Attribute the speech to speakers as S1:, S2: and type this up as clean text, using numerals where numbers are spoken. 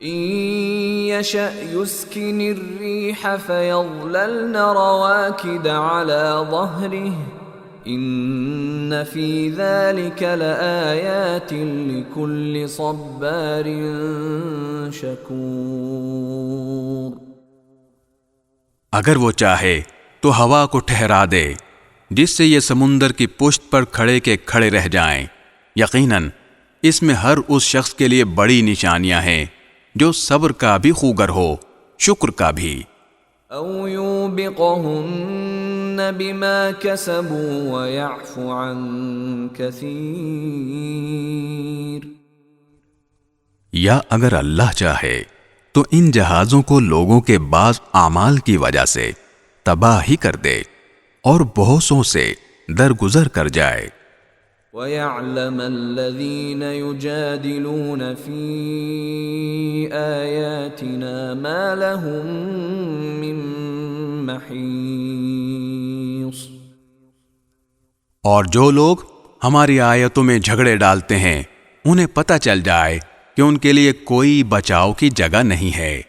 S1: إن يشأ يسكن الريح فيظللن رواكد على ظهره إن في ذلك لآيات لكل صبار شكور۔
S2: اگر وہ چاہے تو ہوا کو ٹھہرا دے جس سے یہ سمندر کی پشت پر کھڑے کے کھڑے رہ جائیں۔ یقیناً اس میں ہر اس شخص کے لیے بڑی نشانیاں ہیں جو صبر کا بھی خوگر ہو، شکر کا بھی۔
S1: أو يوبقهن بما كسبوا ويعفو عن كثير۔
S2: یا اگر اللہ چاہے تو ان جہازوں کو لوگوں کے بعض اعمال کی وجہ سے تباہ ہی کر دے اور بہتوں سے درگزر کر جائے۔
S1: وَيَعْلَمَ الَّذِينَ يُجَادِلُونَ فِي آيَاتِنَا مَا لَهُم مِّن مَّحِيصٍ۔
S2: اور جو لوگ ہماری آیتوں میں جھگڑے ڈالتے ہیں انہیں پتہ چل جائے کہ ان کے لیے کوئی بچاؤ کی جگہ نہیں ہے۔